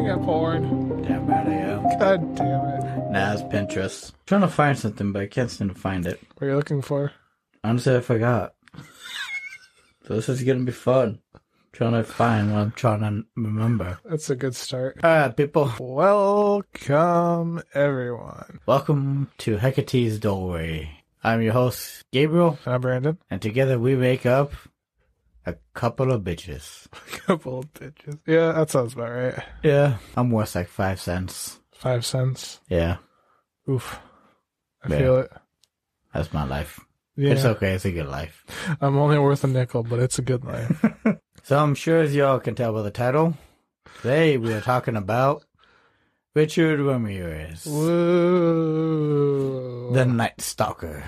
looking at porn. Damn right I am. God damn it. Nah, it's Pinterest. I'm trying to find something, but I can't seem to find it. What are you looking for? Honestly, I forgot. So this is going to be fun. Trying to find what I'm trying to remember. That's a good start. Alright, people. Welcome, everyone. Welcome to Hecate's Doorway. I'm your host, Gabriel. I'm Brandon. And together we make up a couple of bitches. A couple of bitches. Yeah, that sounds about right. Yeah. I'm worth like 5 cents. 5 cents? Yeah. Oof. I feel it. That's my life. Yeah. It's okay. It's a good life. I'm only worth a nickel, but it's a good life. So I'm sure as y'all can tell by the title, today we are talking about Richard Ramirez. Woo. The Night Stalker.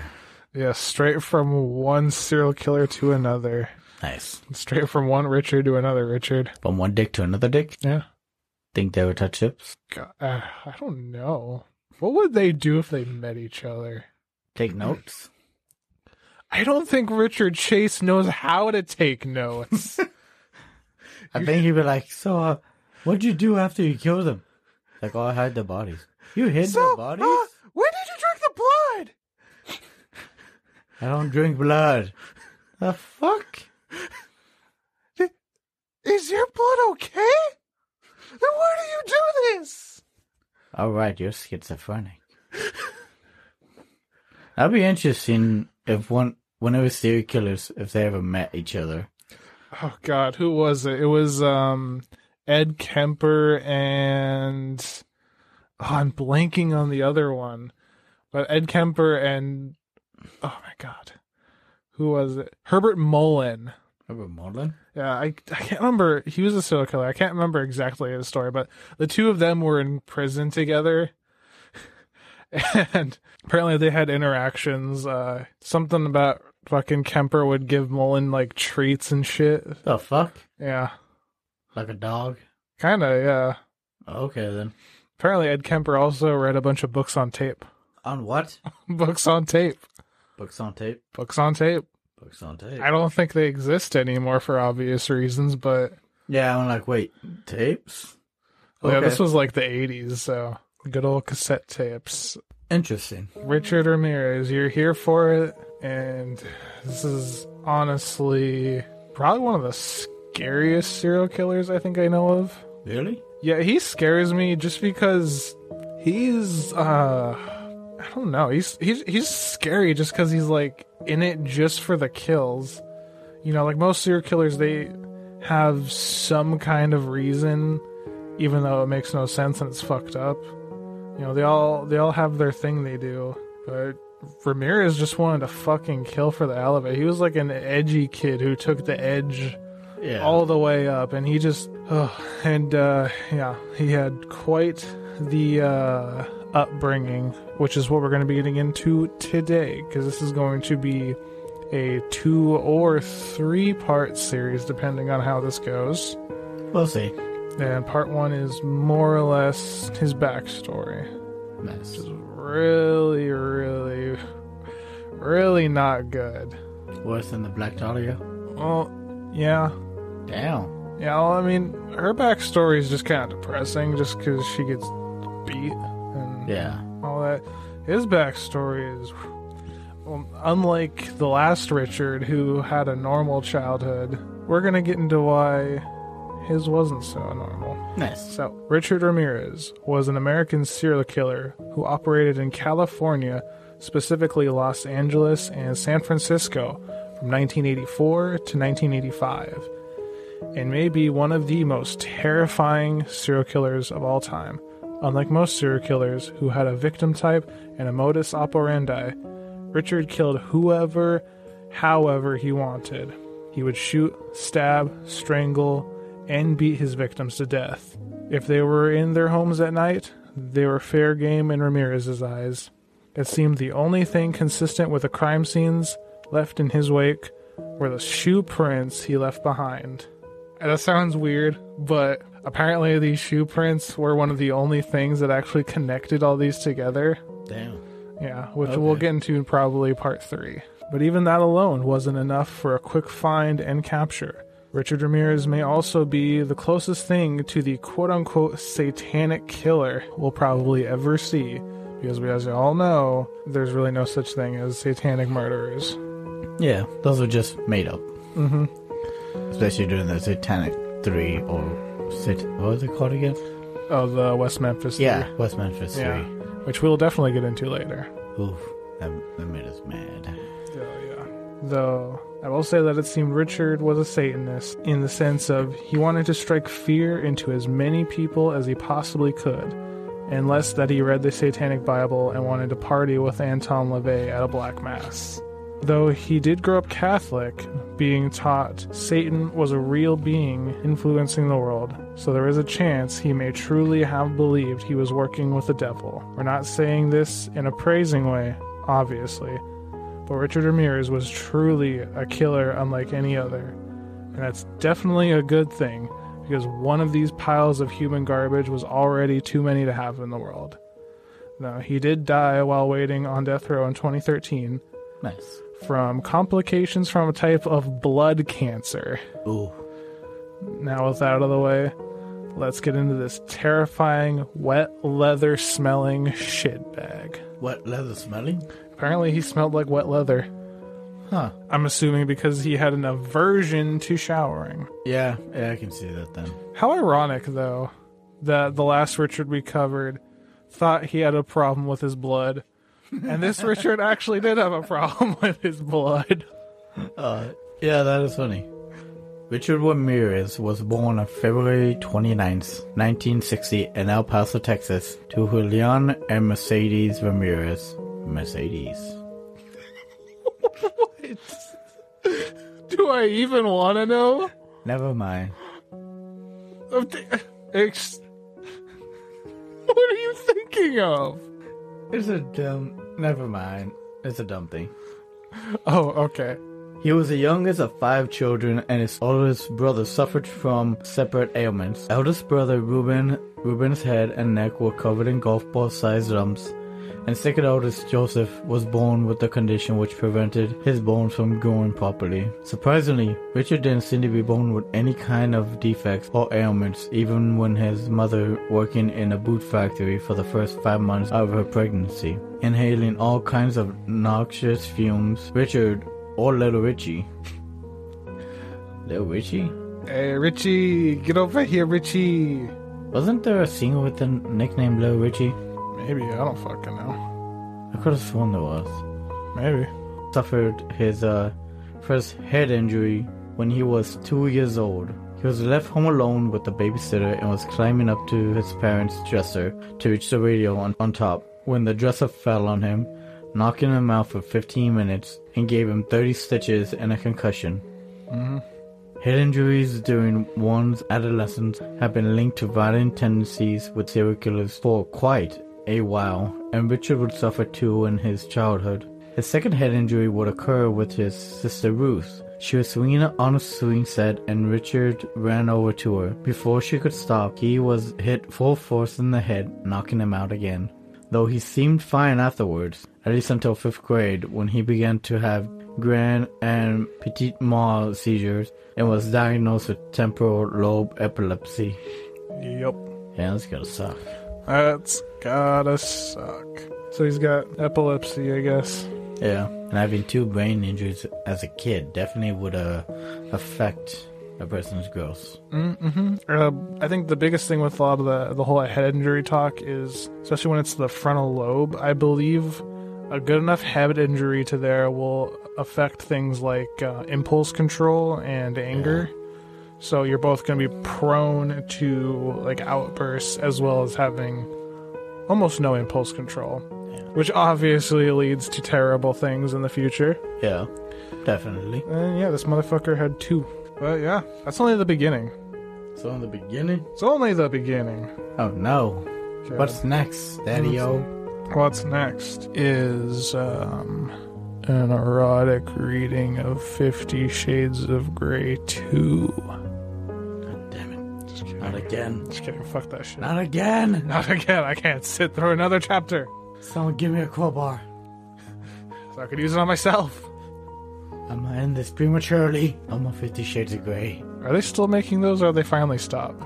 Yeah, straight from one serial killer to another. Nice. Straight from one Richard to another Richard. From one dick to another dick? Yeah. Think they would touch hips? God, I don't know. What would they do if they met each other? Take notes? I don't think Richard Chase knows how to take notes. I think he'd be like, so, what'd you do after you killed them? Like, oh, I hid the bodies. You hid the bodies? When did you drink the blood? I don't drink blood. The fuck? Is your blood okay? Then why do you do this? Alright, you're schizophrenic. That'd be interesting if one of the serial killers, if they ever met each other. Oh God, who was it? It was Ed Kemper and I'm blanking on the other one. But Ed Kemper and oh my God, who was it? Herbert Mullen. Herbert Mullen? Yeah, I can't remember. He was a serial killer. I can't remember exactly his story, but the two of them were in prison together. And apparently they had interactions. Something about fucking Kemper would give Mullen like treats and shit. The fuck? Yeah. Like a dog? Kinda, yeah. Okay then. Apparently Ed Kemper also read a bunch of books on tape. On what? Books on tape. Books on tape? Books on tape. Books on tape. I don't think they exist anymore for obvious reasons, but... Yeah, I'm like, wait, tapes? Okay. Yeah, this was like the 80s, so good old cassette tapes. Interesting. Richard Ramirez, you're here for it, and this is honestly probably one of the scariest serial killers I think I know of. Really? Yeah, he scares me just because he's I don't know, he's scary just because he's like in it just for the kills. You know, like most serial killers, they have some kind of reason, even though it makes no sense and it's fucked up. You know, they all have their thing they do, but Ramirez just wanted to fucking kill for the hell of it. He was like an edgy kid who took the edge all the way up, and he just, he had quite the upbringing, which is what we're going to be getting into today, because this is going to be a 2 or 3 part series, depending on how this goes. We'll see. And part 1 is more or less his backstory. Nice. Which is really, really, really not good. Worse than the Black Dahlia? Well, yeah. Damn. Yeah, well, I mean, her backstory is just kind of depressing just because she gets beat and all that. His backstory is, well, unlike the last Richard, who had a normal childhood, we're going to get into why his wasn't so normal. Nice. So, Richard Ramirez was an American serial killer who operated in California, specifically Los Angeles and San Francisco, from 1984 to 1985, and may be one of the most terrifying serial killers of all time. Unlike most serial killers who had a victim type and a modus operandi, Richard killed whoever, however he wanted. He would shoot, stab, strangle, and beat his victims to death. If they were in their homes at night, they were fair game in Ramirez's eyes. It seemed the only thing consistent with the crime scenes left in his wake were the shoe prints he left behind. And that sounds weird, but apparently these shoe prints were one of the only things that actually connected all these together. Damn. Yeah, which we'll get into in probably part 3. But even that alone wasn't enough for a quick find and capture. Richard Ramirez may also be the closest thing to the quote-unquote satanic killer we'll probably ever see, because as you all know, there's really no such thing as satanic murderers. Yeah, those are just made up. Mm-hmm. Especially during the Satanic 3 or... what was it called again? Oh, the West Memphis 3. Yeah, West Memphis 3. Yeah, which we'll definitely get into later. Oof, that made us mad. Yeah. Though, I will say that it seemed Richard was a Satanist in the sense of he wanted to strike fear into as many people as he possibly could, unless that he read the Satanic Bible and wanted to party with Anton LaVey at a black mass. Though he did grow up Catholic, being taught Satan was a real being influencing the world, so there is a chance he may truly have believed he was working with the devil. We're not saying this in a praising way, obviously, but Richard Ramirez was truly a killer unlike any other, and that's definitely a good thing, because one of these piles of human garbage was already too many to have in the world. Now, he did die while waiting on death row in 2013. Nice. From complications from a type of blood cancer. Ooh. Now with that out of the way, let's get into this terrifying, wet leather smelling shitbag. Wet leather smelling? Apparently he smelled like wet leather. Huh. I'm assuming because he had an aversion to showering. Yeah, I can see that then. How ironic, though, that the last Richard we covered thought he had a problem with his blood. And this Richard actually did have a problem with his blood. Yeah, that is funny. Richard Ramirez was born on February 29th, 1960 in El Paso, Texas, to Julian and Mercedes Ramirez. Mercedes. What? Do I even want to know? Never mind. What are you thinking of? It's a dumb... Never mind. It's a dumb thing. Oh, okay. He was the youngest of 5 children, and his oldest brother suffered from separate ailments. Eldest brother Ruben's head and neck were covered in golf ball-sized lumps, and second oldest Joseph was born with a condition which prevented his bones from growing properly. Surprisingly, Richard didn't seem to be born with any kind of defects or ailments, even when his mother working in a boot factory for the first 5 months of her pregnancy, inhaling all kinds of noxious fumes. Richard, or Little Richie. Little Richie? Hey, Richie, get over here, Richie. Wasn't there a singer with the nickname Little Richie? Maybe, I don't fucking know. I could have sworn there was. Maybe. Suffered his first head injury when he was 2 years old. He was left home alone with the babysitter and was climbing up to his parents' dresser to reach the radio on top when the dresser fell on him, knocking him out for 15 minutes and gave him 30 stitches and a concussion. Mm-hmm. Head injuries during one's adolescence have been linked to violent tendencies with serial killers for quite a while, and Richard would suffer too in his childhood. His second head injury would occur with his sister Ruth. She was swinging on a swing set and Richard ran over to her. Before she could stop, he was hit full force in the head, knocking him out again. Though he seemed fine afterwards, at least until 5th grade, when he began to have grand and petit mal seizures and was diagnosed with temporal lobe epilepsy. Yep. Yeah, that's gotta suck. That's gotta suck. So he's got epilepsy, I guess. Yeah, and having 2 brain injuries as a kid definitely would affect a person's growth. Mm-hmm. I think the biggest thing with a lot of the whole head injury talk is, especially when it's the frontal lobe, I believe a good enough head injury to there will affect things like impulse control and anger. Yeah. So you're both going to be prone to like outbursts as well as having almost no impulse control, which obviously leads to terrible things in the future. Yeah, definitely. And yeah, this motherfucker had 2. But yeah, that's only the beginning. It's only the beginning? It's only the beginning. Oh no. God. What's next, Daddy-O? What's next is an erotic reading of 50 Shades of Grey 2. God damn it. Just kidding. Not again. Just kidding. Fuck that shit. Not again. Not again. I can't sit through another chapter. Someone give me a crowbar. So I could use it on myself. I'm gonna end this prematurely. I'm on 50 Shades of Grey. Are they still making those, or have they finally stopped?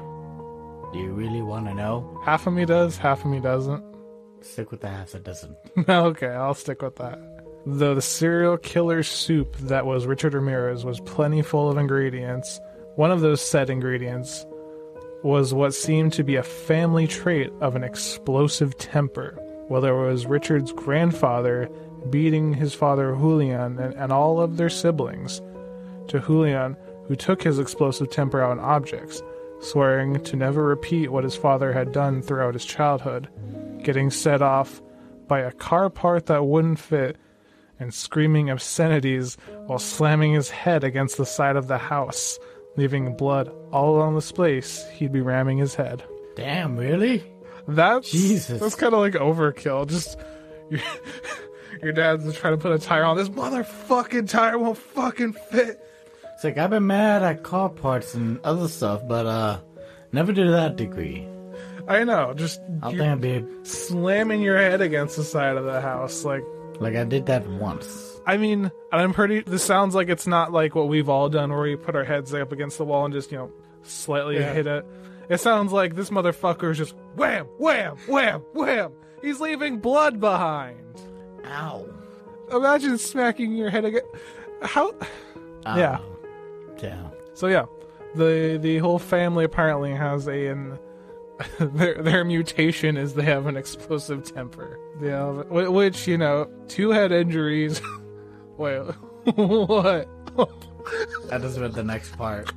Do you really want to know? Half of me does, half of me doesn't. Stick with the half that doesn't. Okay, I'll stick with that. Though the serial killer soup that was Richard Ramirez was plenty full of ingredients, one of those said ingredients was what seemed to be a family trait of an explosive temper. Whether it was Richard's grandfather beating his father Julian and all of their siblings, to Julian, who took his explosive temper out on objects, swearing to never repeat what his father had done throughout his childhood, getting set off by a car part that wouldn't fit, and screaming obscenities while slamming his head against the side of the house, leaving blood all along the space he'd be ramming his head. Damn, really? Jesus. That's kind of like overkill. Just your dad's trying to put a tire on. This motherfucking tire won't fucking fit. It's like, I've been mad at car parts and other stuff, but never to that degree. I know, just I'll think babe. Slamming your head against the side of the house, like I did that once. I mean, this sounds like it's not like what we've all done where we put our heads up against the wall and just, slightly hit it. It sounds like this motherfucker is just wham, wham, wham, wham. He's leaving blood behind. Ow. Imagine smacking your head again. How? Ow. Yeah. Yeah. So yeah, the whole family apparently has their mutation is they have an explosive temper. Yeah, which 2 head injuries. Wait, what? That is with the next part.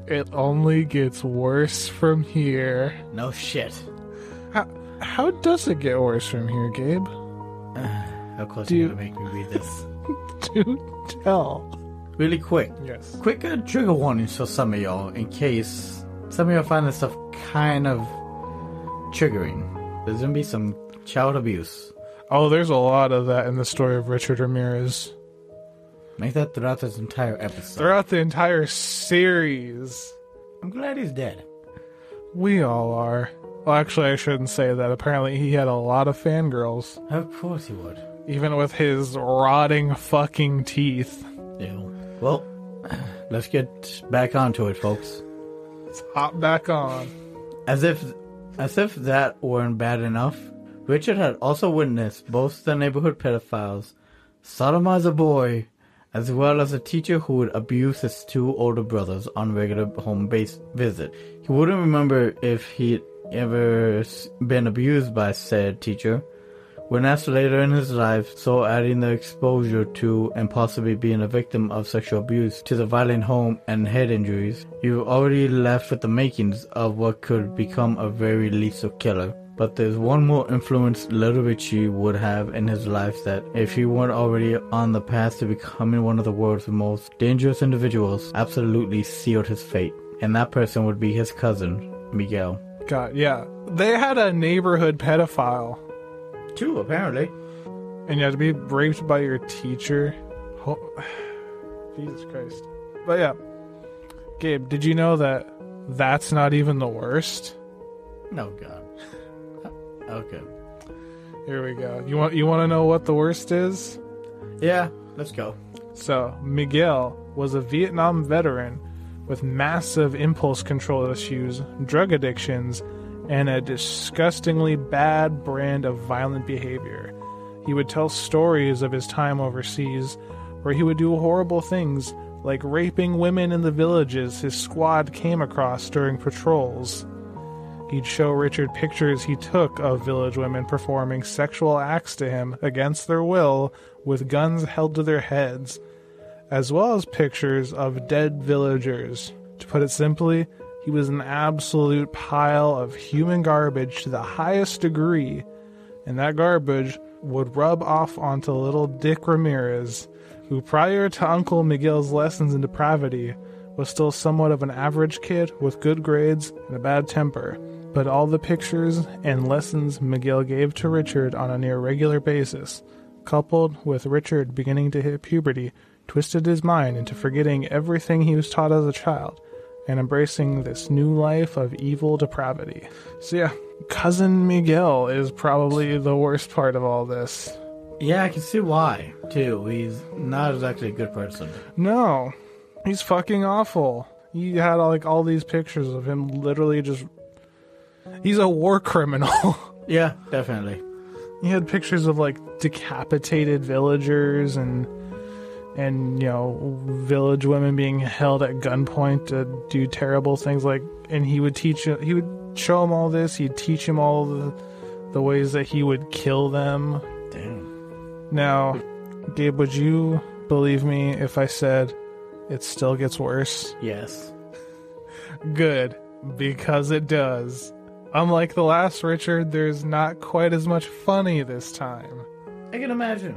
It only gets worse from here. No shit. How does it get worse from here, Gabe? How close are you gonna make me read this? Do tell. Really quick. Yes. Quick trigger warnings for some of y'all in case some of y'all find this stuff kind of triggering. There's gonna be some child abuse. Oh, there's a lot of that in the story of Richard Ramirez. Make that throughout this entire episode. Throughout the entire series. I'm glad he's dead. We all are. Well, actually, I shouldn't say that. Apparently, he had a lot of fangirls. Of course he would. Even with his rotting fucking teeth. Ew. Well, let's get back onto it, folks. Let's hop back on. As if that weren't bad enough, Richard had also witnessed both the neighborhood pedophiles sodomize a boy, as well as a teacher who would abuse his 2 older brothers on regular home-based visit. He wouldn't remember if he'd ever been abused by said teacher. When asked later in his life, so adding the exposure to and possibly being a victim of sexual abuse to the violent home and head injuries, you're already left with the makings of what could become a very lethal killer. But there's one more influence little Richie would have in his life that, if he weren't already on the path to becoming one of the world's most dangerous individuals, absolutely sealed his fate. And that person would be his cousin, Miguel. God, yeah. They had a neighborhood pedophile. 2, apparently. And you had to be raped by your teacher. Oh, Jesus Christ. But yeah. Gabe, did you know that that's not even the worst? No, God. Okay. Here we go. You want to know what the worst is? Yeah, let's go. So, Miguel was a Vietnam veteran with massive impulse control issues, drug addictions, and a disgustingly bad brand of violent behavior. He would tell stories of his time overseas, where he would do horrible things like raping women in the villages his squad came across during patrols. He'd show Richard pictures he took of village women performing sexual acts to him against their will with guns held to their heads, as well as pictures of dead villagers. To put it simply, he was an absolute pile of human garbage to the highest degree, and that garbage would rub off onto little Dick Ramirez, who prior to Uncle Miguel's lessons in depravity was still somewhat of an average kid with good grades and a bad temper. But all the pictures and lessons Miguel gave to Richard on a near regular basis, coupled with Richard beginning to hit puberty, twisted his mind into forgetting everything he was taught as a child and embracing this new life of evil depravity. So yeah, Cousin Miguel is probably the worst part of all this. Yeah, I can see why, too. He's not exactly a good person. No. He's fucking awful. He had all these pictures of him literally just... He's a war criminal. Yeah, definitely. He had pictures of decapitated villagers and village women being held at gunpoint to do terrible things. And he would show him all this. He'd teach him all the ways that he would kill them. Damn. Now, Gabe, would you believe me if I said it still gets worse? Yes. Good, because it does. Unlike the last Richard, there's not quite as much funny this time. I can imagine.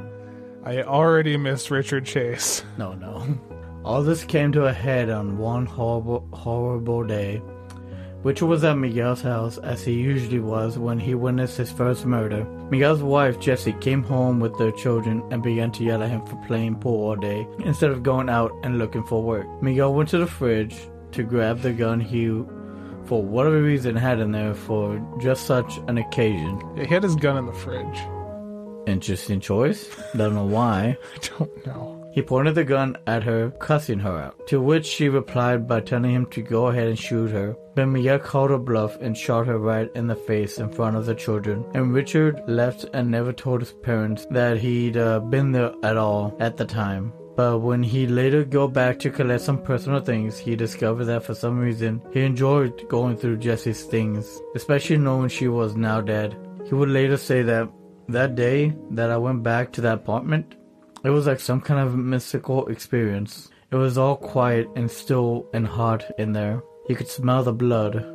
I already missed Richard Chase. No. All this came to a head on one horrible day, which was at Miguel's house, as he usually was when he witnessed his first murder. Miguel's wife, Jessie, came home with their children and began to yell at him for playing pool all day, instead of going out and looking for work. Miguel went to the fridge to grab the gun he, for whatever reason, had in there for just such an occasion. Yeah, he had his gun in the fridge. Interesting choice. Don't know why. I don't know. He pointed the gun at her, cussing her out, to which she replied by telling him to go ahead and shoot her. But Miguel called her bluff and shot her right in the face in front of the children. And Richard left and never told his parents that he'd been there at all at the time. But when he later go back to collect some personal things, he discovered that for some reason, he enjoyed going through Jessie's things, especially knowing she was now dead. He would later say that day that I went back to that apartment, it was like some kind of mystical experience. It was all quiet and still and hot in there. You could smell the blood.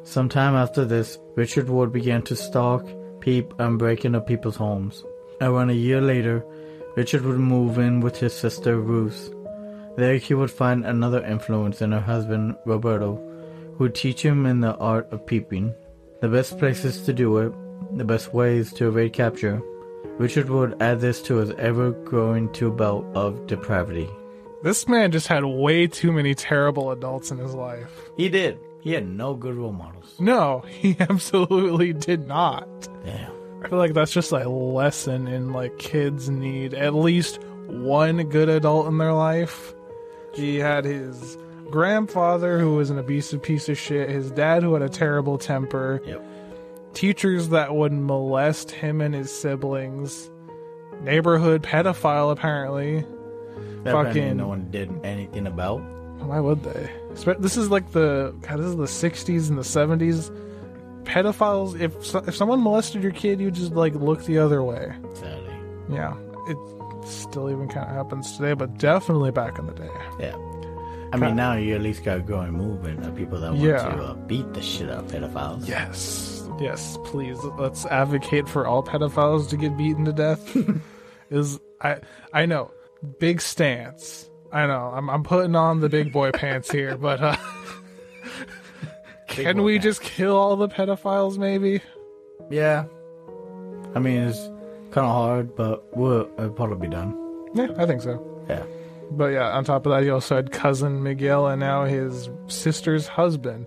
Sometime after this, Richard Wood began to stalk, peep, and break into people's homes. Around a year later, Richard would move in with his sister Ruth. There he would find another influence in her husband Roberto, who would teach him in the art of peeping. The best places to do it, the best ways to evade capture. Richard would add this to his ever-growing tool belt of depravity. This man just had way too many terrible adults in his life. He did. He had no good role models. No, he absolutely did not. Damn. I feel like that's just a lesson in kids need at least one good adult in their life. He had his grandfather who was an abusive piece of shit, his dad who had a terrible temper, Yep. teachers that would molest him and his siblings, neighborhood pedophile apparently. Fucking no one did anything about. Why would they? This is the 60s and the 70s. Pedophiles, if someone molested your kid, you just look the other way. Sadly. Yeah, it still even kind of happens today, but definitely back in the day. Yeah. I mean, now you at least got a growing movement of people that want to beat the shit out of pedophiles. Yes, please. Let's advocate for all pedophiles to get beaten to death. I know, big stance. I know, I'm putting on the big boy pants here, but can we just kill all the pedophiles, maybe? Yeah. I mean, it's kind of hard, but it'll probably be done. Yeah, I think so. Yeah. But yeah, on top of that, he also had cousin Miguel and now his sister's husband.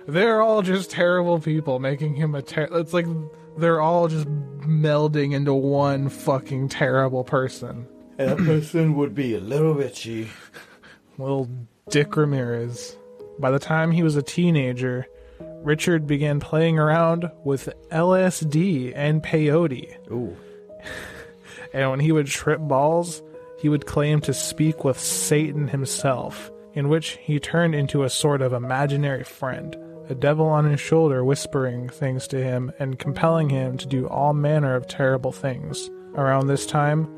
They're all just terrible people, making him it's like they're all just melding into one fucking terrible person. And that person would be a little Richie. Little Dick Ramirez. By the time he was a teenager, Richard began playing around with LSD and peyote. Ooh. And when he would trip balls, he would claim to speak with Satan himself, in which he turned into a sort of imaginary friend, a devil on his shoulder whispering things to him and compelling him to do all manner of terrible things. Around this time,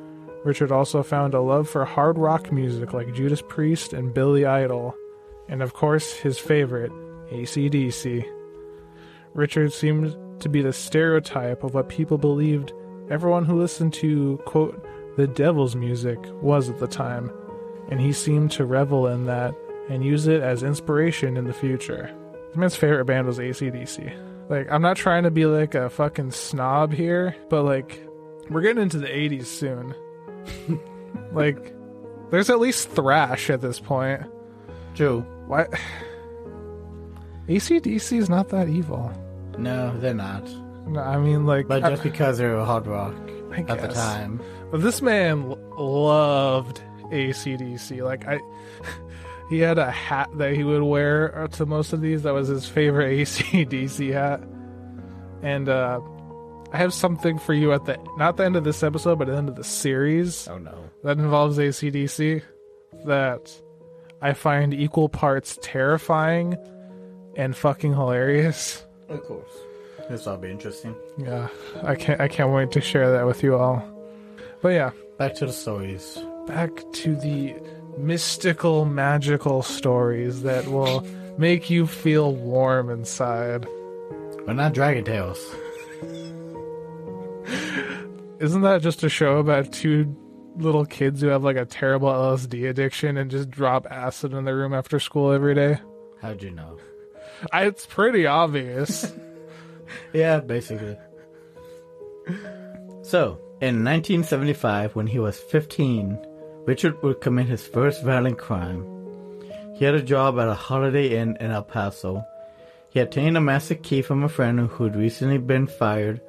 Richard also found a love for hard rock music like Judas Priest and Billy Idol, and of course his favorite, AC/DC. Richard seemed to be the stereotype of what people believed everyone who listened to, quote, the devil's music was at the time, and he seemed to revel in that and use it as inspiration in the future. This man's favorite band was AC/DC. I'm not trying to be a fucking snob here, but we're getting into the 80s soon. There's at least thrash at this point. True. Why? AC/DC is not that evil. No, they're not. No, I mean, but just because they were hard rock at the time. But this man loved AC/DC. Like, he had a hat that he would wear to most of these. That was his favorite AC/DC hat. And I have something for you at not the end of this episode, but at the end of the series. Oh no. That involves AC/DC. That I find equal parts terrifying and fucking hilarious. Of course. This will be interesting. Yeah, I can't wait to share that with you all. But yeah, back to the stories. Back to the mystical, magical stories that will make you feel warm inside. But not Dragon Tales. Isn't that just a show about two little kids who have like a terrible LSD addiction and just drop acid in their room after school every day? How'd you know? It's pretty obvious. Yeah, basically. So, in 1975, when he was 15, Richard would commit his first violent crime. He had a job at a Holiday Inn in El Paso. He obtained a master key from a friend who'd recently been fired,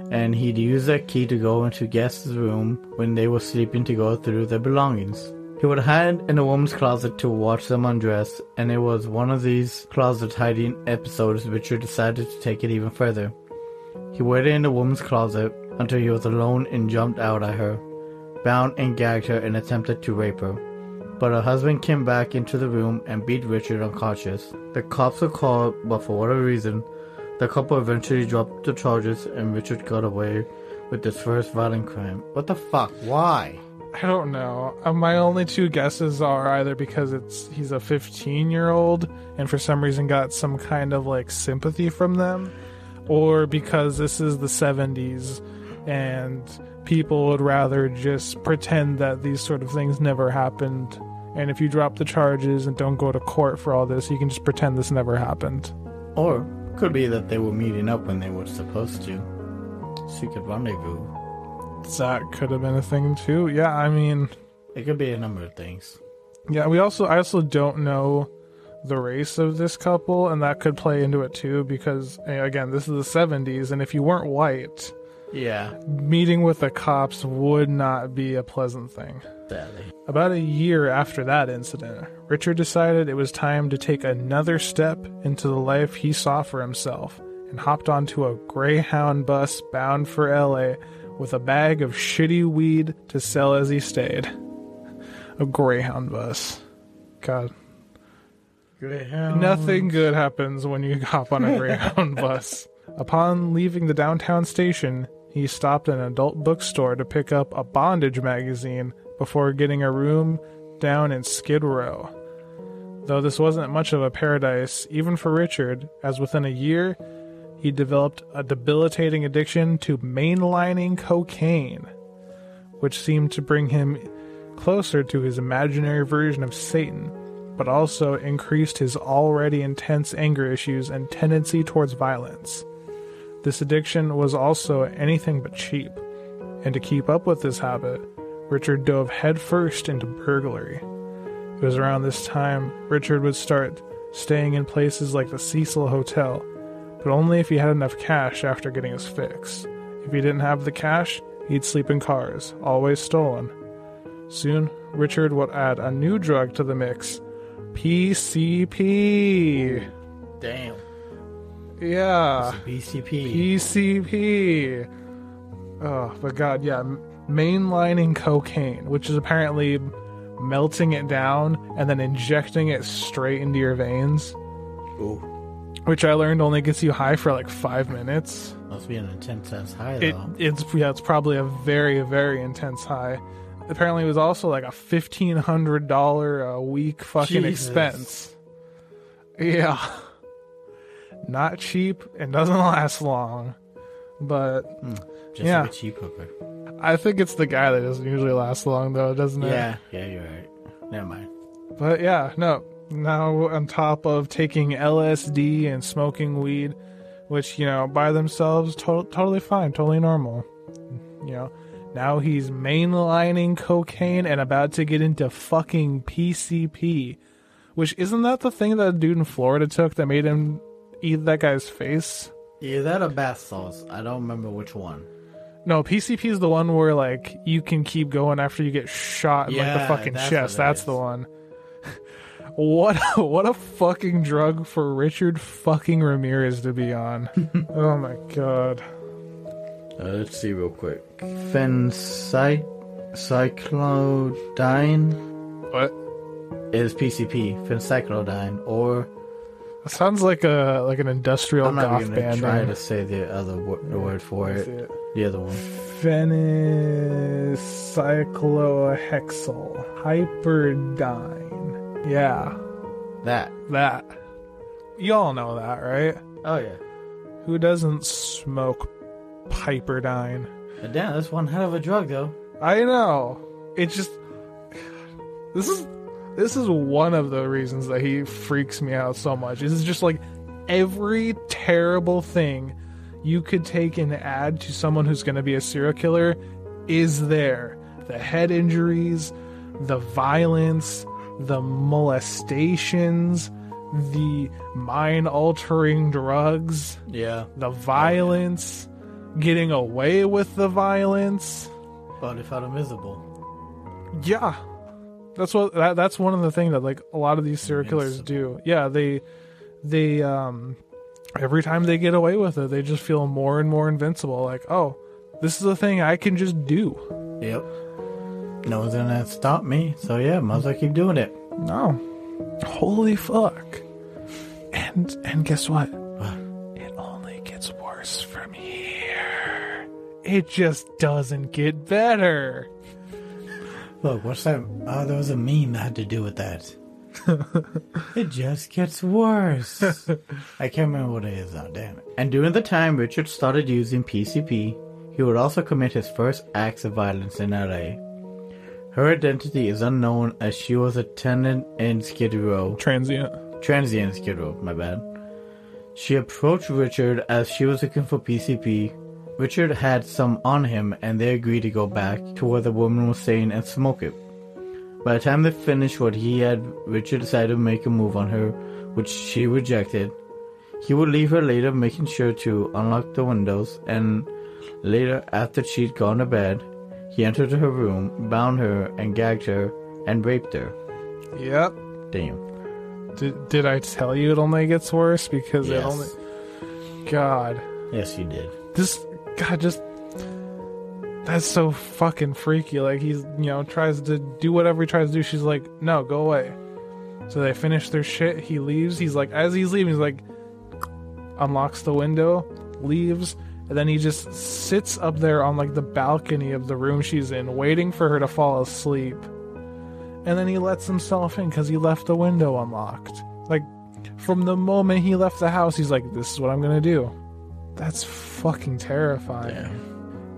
and he'd use that key to go into guests' room when they were sleeping to go through their belongings. He would hide in a woman's closet to watch them undress, and it was one of these closet hiding episodes Richard decided to take it even further. He waited in the woman's closet until he was alone and jumped out at her, bound and gagged her and attempted to rape her. But her husband came back into the room and beat Richard unconscious. The cops were called, but for whatever reason, the couple eventually dropped the charges and Richard got away with his first violent crime. What the fuck? Why? I don't know. My only two guesses are either because he's a 15-year-old and for some reason got some kind of like sympathy from them, or because this is the 70s and people would rather just pretend that these sort of things never happened. And if you drop the charges and don't go to court for all this, you can just pretend this never happened. Or could be that they were meeting up when they were supposed to. Secret rendezvous. That could have been a thing too. Yeah, I mean, it could be a number of things. Yeah, I also don't know the race of this couple, and that could play into it too, because again, this is the 70s, and if you weren't white, yeah, meeting with the cops would not be a pleasant thing. Sadly. About a year after that incident, Richard decided it was time to take another step into the life he saw for himself, and hopped onto a Greyhound bus bound for LA with a bag of shitty weed to sell as he stayed. A Greyhound bus. God. Greyhound. Nothing good happens when you hop on a Greyhound bus. Upon leaving the downtown station, he stopped at an adult bookstore to pick up a bondage magazine before getting a room down in Skid Row. Though this wasn't much of a paradise, even for Richard, as within a year, he developed a debilitating addiction to mainlining cocaine, which seemed to bring him closer to his imaginary version of Satan, but also increased his already intense anger issues and tendency towards violence. This addiction was also anything but cheap, and to keep up with this habit, Richard dove headfirst into burglary. It was around this time Richard would start staying in places like the Cecil Hotel, but only if he had enough cash after getting his fix. If he didn't have the cash, he'd sleep in cars, always stolen. Soon, Richard would add a new drug to the mix, PCP. Damn. Yeah. PCP. PCP. Oh, but God, yeah. Mainlining cocaine, which is apparently melting it down and then injecting it straight into your veins. Ooh. Which I learned only gets you high for like 5 minutes. Must be an intense ass high, though. It's probably a very, very intense high. Apparently, it was also like a $1,500 a week fucking expense. Yeah. Not cheap and doesn't last long. But, just yeah. like a cheap hooker. I think it's the guy that doesn't usually last long, though, doesn't it? Yeah, you're right. Never mind. But yeah, no. Now, on top of taking LSD and smoking weed, which, by themselves, totally fine, totally normal. Now he's mainlining cocaine and about to get into fucking PCP. Which, isn't that the thing that a dude in Florida took that made him eat that guy's face? Yeah, that or bath salts. I don't remember which one. No, PCP is the one where, like, you can keep going after you get shot in, like, the fucking chest. That's the one. What a fucking drug for Richard fucking Ramirez to be on. Oh, my God. Let's see real quick. Phencyclodine? What? Is PCP. Phencyclodine, or... That sounds like an industrial I'm not goth gonna band try name. to say the other the word for it. The other one. Phencyclohexyl hyperdine. Yeah. That. You all know that, right? Oh, yeah. Who doesn't smoke hyperdine? Damn, that's one hell of a drug, though. I know. It just... This is one of the reasons that he freaks me out so much. This is just like every terrible thing you could take and add to someone who's going to be a serial killer is there. The head injuries, the violence, the molestations, the mind-altering drugs, the violence, getting away with the violence. But if I'm invisible. Yeah. That's one of the things that, like, a lot of these serial killers do. Yeah, they every time they get away with it, they just feel more and more invincible. Like, oh, this is a thing I can just do. Yep. No one's gonna stop me, so yeah, might as well keep doing it. No. Holy fuck. And guess what? It only gets worse from here. It just doesn't get better. Look, what's that? Oh, there was a meme that had to do with that. It just gets worse. I can't remember what it is now, damn it. And during the time Richard started using PCP, he would also commit his first acts of violence in LA. Her identity is unknown as she was a tenant in Skid Row. Transient in Skid Row, my bad. She approached Richard as she was looking for PCP. Richard had some on him, and they agreed to go back to where the woman was staying and smoke it. By the time they finished what he had, Richard decided to make a move on her, which she rejected. He would leave her later, making sure to unlock the windows, and later, after she'd gone to bed, he entered her room, bound her, and gagged her, and raped her. Yep. Damn. Did I tell you it only gets worse? Because yes. It only... God. Yes, you did. That's so fucking freaky. Like, he's, tries to do whatever he tries to do. She's like, no, go away. So they finish their shit. He leaves. He's like, as he's leaving, he's like, unlocks the window, leaves, and then he just sits up there on, like, the balcony of the room she's in, waiting for her to fall asleep. And then he lets himself in because he left the window unlocked. Like, from the moment he left the house, he's like, this is what I'm gonna do. That's fucking terrifying. Yeah.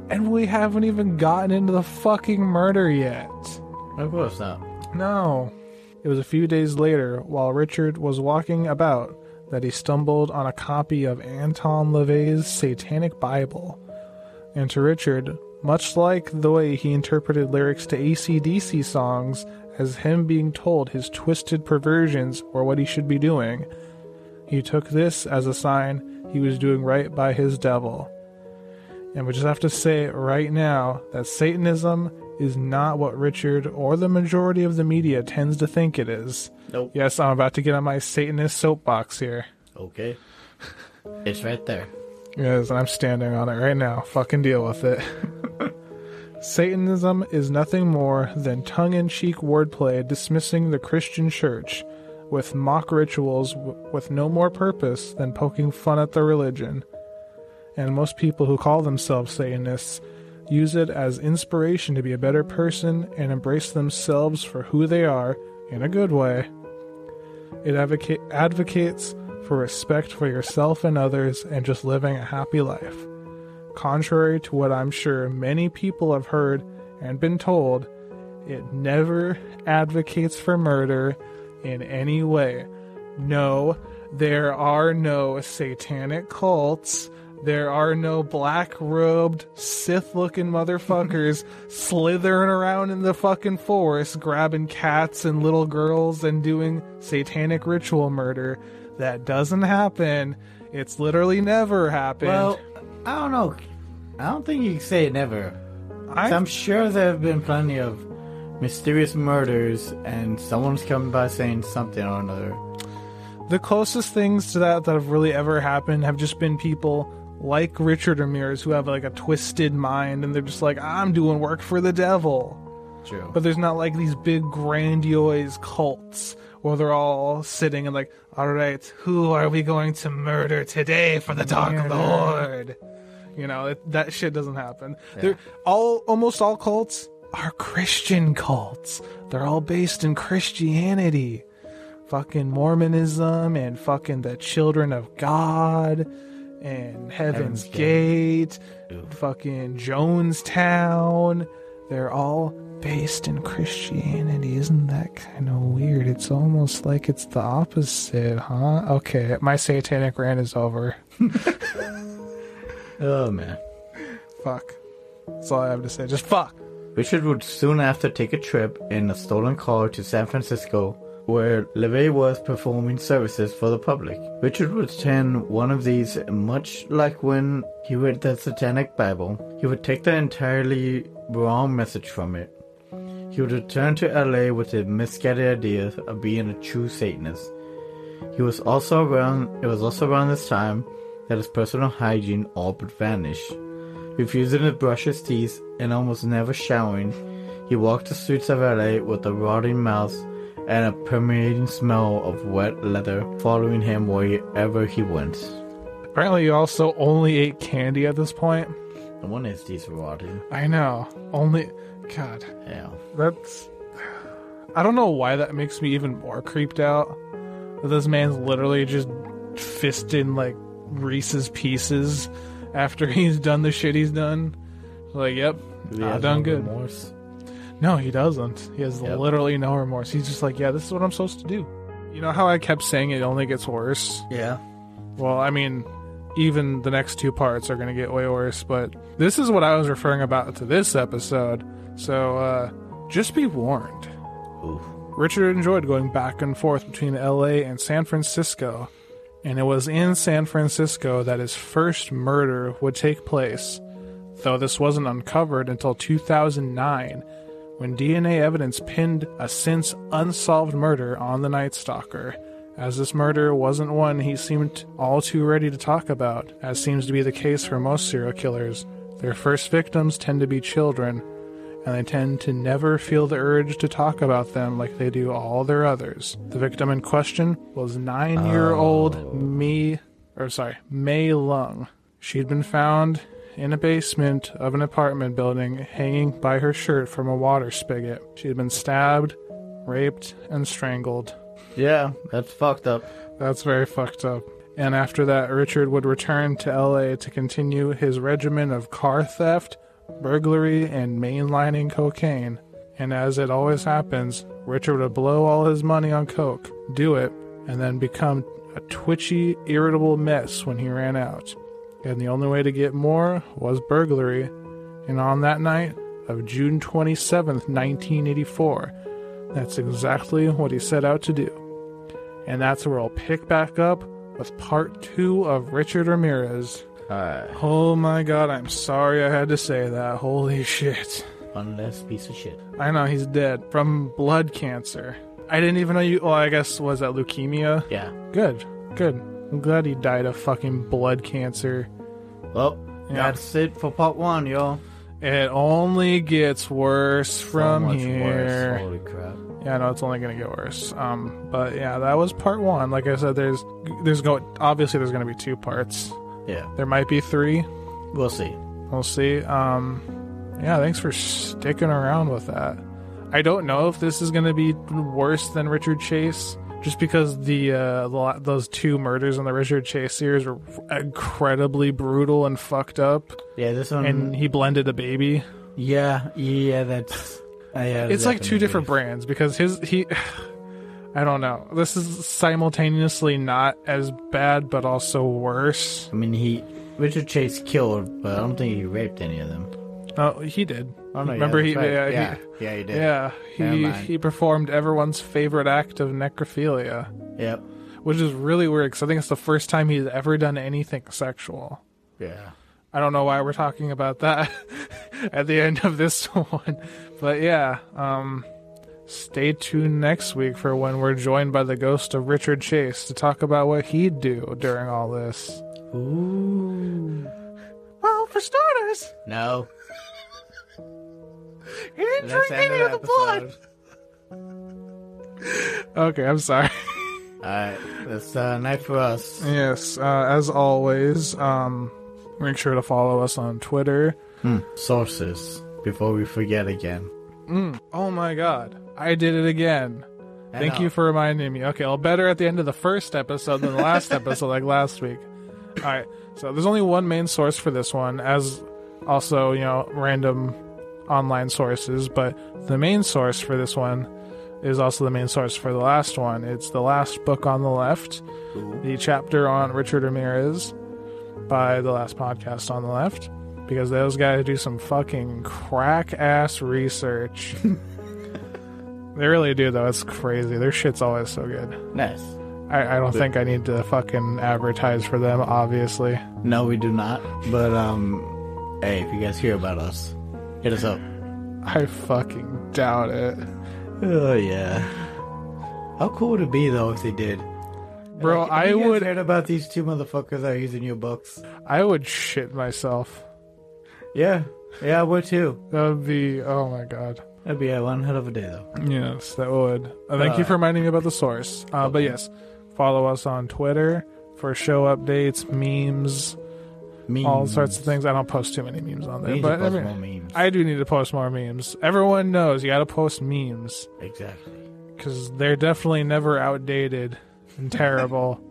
And we haven't even gotten into the fucking murder yet. Of course not. No. It was a few days later, while Richard was walking about, that he stumbled on a copy of Anton LaVey's Satanic Bible. And to Richard, much like the way he interpreted lyrics to AC/DC songs as him being told his twisted perversions were what he should be doing, he took this as a sign he was doing right by his devil. And we just have to say right now that Satanism is not what Richard or the majority of the media tends to think it is. Nope. Yes, I'm about to get on my Satanist soapbox here. Okay. It's right there. Yes, I'm standing on it right now. Fucking deal with it. Satanism is nothing more than tongue-in-cheek wordplay dismissing the Christian church with mock rituals with no more purpose than poking fun at the religion. And most people who call themselves Satanists use it as inspiration to be a better person and embrace themselves for who they are in a good way. It advocates for respect for yourself and others and just living a happy life. Contrary to what I'm sure many people have heard and been told, it never advocates for murder in any way. No, there are no satanic cults. There are no black-robed, Sith-looking motherfuckers slithering around in the fucking forest, grabbing cats and little girls and doing satanic ritual murder. That doesn't happen. It's literally never happened. Well, I don't know. I don't think you can say never. I'm sure there have been plenty of mysterious murders, and someone's come by saying something or another. The closest things to that have really ever happened have just been people like Richard Ramirez who have like a twisted mind, and they're just like, I'm doing work for the devil. True. But there's not like these big grandiose cults where they're all sitting and like, all right, who are we going to murder today for the Dark Lord? You know, that shit doesn't happen. Yeah. They're almost all cults are Christian cults. They're all based in Christianity. Fucking Mormonism and fucking the Children of God and Heaven's Gate, fucking Jonestown. They're all based in Christianity. Isn't that kind of weird? It's almost like it's the opposite, huh? Okay, my satanic rant is over. Oh, man. Fuck. That's all I have to say. Just fuck. Richard would soon after take a trip in a stolen car to San Francisco, where LeVay was performing services for the public. Richard would attend one of these, much like when he read the Satanic Bible. He would take the entirely wrong message from it. He would return to LA with the misguided idea of being a true Satanist. It was also around this time that his personal hygiene all but vanished. Refusing to brush his teeth and almost never showering, he walked the streets of LA with a rotting mouth and a permeating smell of wet leather following him wherever he went. Apparently he also only ate candy at this point. No wonder his teeth were rotting. I know. God. Yeah. I don't know why that makes me even more creeped out. That this man's literally just fisting like Reese's Pieces after he's done the shit he's done. Like, yep, I've done good. Remorse? No, he doesn't. He has literally no remorse. He's just like, yeah, this is what I'm supposed to do. You know how I kept saying it only gets worse? Yeah. Well, I mean, even the next two parts are going to get way worse, but this is what I was referring about to this episode. So, just be warned. Oof. Richard enjoyed going back and forth between LA and San Francisco, and it was in San Francisco that his first murder would take place, though this wasn't uncovered until 2009, when DNA evidence pinned a since unsolved murder on the Night Stalker, as this murder wasn't one he seemed all too ready to talk about, as seems to be the case for most serial killers. Their first victims tend to be children, and they tend to never feel the urge to talk about them like they do all their others. The victim in question was 9-year-old May Lung. She'd been found in a basement of an apartment building hanging by her shirt from a water spigot. She had been stabbed, raped, and strangled. Yeah, that's fucked up. That's very fucked up. And after that, Richard would return to LA to continue his regimen of car theft, burglary, and mainlining cocaine. And as it always happens, Richard would blow all his money on coke, do it, and then become a twitchy, irritable mess when he ran out. And the only way to get more was burglary. And on that night of June 27th, 1984, that's exactly what he set out to do. And that's where we'll pick back up with part 2 of Richard Ramirez. Oh my god, I'm sorry I had to say that. Holy shit. One less piece of shit. I know, he's dead. From blood cancer. I didn't even know you... Well, I guess, was that leukemia? Yeah. Good. I'm glad he died of fucking blood cancer. Well, that's it for part 1, y'all. It only gets worse from here. Worse. Holy crap. Yeah, no, it's only gonna get worse. But yeah, that was part 1. Like I said, obviously there's gonna be 2 parts. Yeah. There might be 3. We'll see. Yeah, thanks for sticking around with that. I don't know if this is gonna be worse than Richard Chase, just because those 2 murders in the Richard Chase series were incredibly brutal and fucked up. Yeah, this one... And he blended a baby. Yeah, that's... it's like 2 different brands, because I don't know. This is simultaneously not as bad, but also worse. I mean, Richard Chase killed, but I don't think he raped any of them. Oh, he did. Oh, no, remember, he did. Yeah, he performed everyone's favorite act of necrophilia. Yep. Which is really weird, because I think it's the first time he's ever done anything sexual. Yeah. I don't know why we're talking about that at the end of this one. But yeah, stay tuned next week for when we're joined by the ghost of Richard Chase to talk about what he'd do during all this. Ooh. Well, for starters, No. he didn't Let's drink end any of the blood. Okay, I'm sorry. Alright, that's night for us. Yes, as always, make sure to follow us on Twitter. Sources, before we forget again. Oh my god, I did it again. Thank you for reminding me. Okay, well, better at the end of the first episode than the last episode, like last week. Alright, so there's only one main source for this one, as also, random online sources, but the main source for this one is also the main source for the last one. It's the last book on the left, the chapter on Richard Ramirez by the last podcast on the left, because those guys do some fucking crack-ass research. They really do, though. It's crazy. Their shit's always so good. Nice. I don't think I need to fucking advertise for them, obviously. No, we do not. But, hey, if you guys hear about us, hit us up. I fucking doubt it. Oh, yeah. How cool would it be, though, if they did? Bro, like, I would... heard about these two motherfuckers that are using your books. I would shit myself. Yeah. Yeah, I would, too. That would be... Oh, my God. That'd be one hell of a day, though. Yes, that would. Thank you for reminding me about the source. But yes, follow us on Twitter for show updates, memes, all sorts of things. I don't post too many memes on there, but more memes. I do need to post more memes. Everyone knows you got to post memes. Exactly. Because they're definitely never outdated and terrible,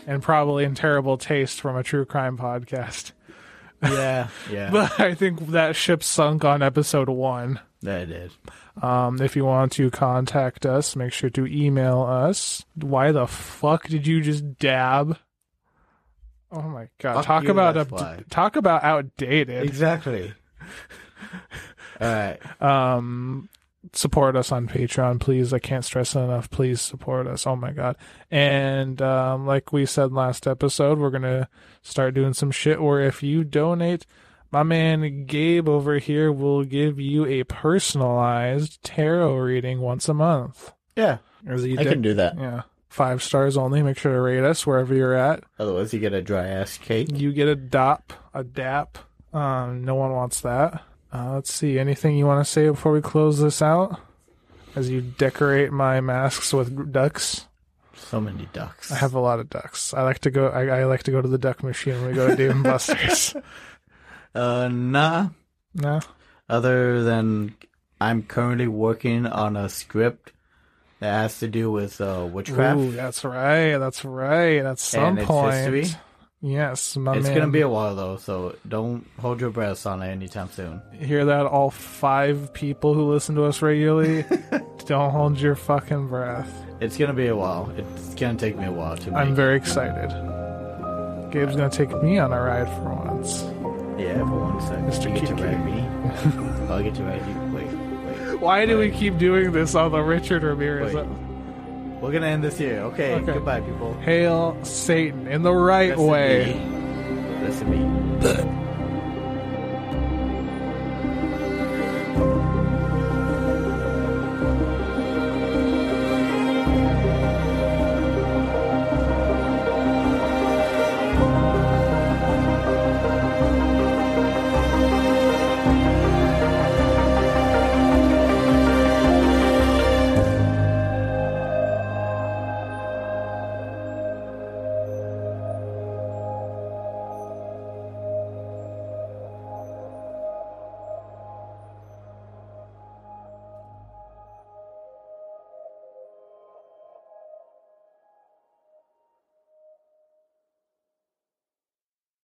and probably in terrible taste from a true crime podcast. Yeah. But I think that ship sunk on episode 1. That did. If you want to contact us, make sure to email us. Why the fuck did you just dab? Oh my god! Fuck you, talk about outdated. Exactly. All right. Support us on Patreon, please. I can't stress it enough. Please support us. Oh my god! And like we said last episode, we're gonna start doing some shit where if you donate, my man Gabe over here will give you a personalized tarot reading once a month. Yeah, I can do that. Yeah. 5 stars only. Make sure to rate us wherever you're at. Otherwise, you get a dry ass cake. You get a DAP. No one wants that. Let's see. Anything you want to say before we close this out? As you decorate my masks with ducks. So many ducks. I have a lot of ducks. I like to go. I like to go to the duck machine when we go to Dave & Buster's. Nah. No. Other than I'm currently working on a script that has to do with witchcraft. Ooh, that's right. At some point. History. Yes, It's going to be a while, though, so don't hold your breath on it anytime soon. Hear that, all 5 people who listen to us regularly? Don't hold your fucking breath. It's going to be a while. It's going to take me a while to make. I'm very excited. Gabe's going to take me on a ride for once. Yeah, for one second. Mr. You get to Kiki. ride me. I'll get to ride you. Wait. Why do we keep doing this on the Richard Ramirez? Wait. We're going to end this here. Okay, goodbye, people. Hail Satan in the right way. Listen to me.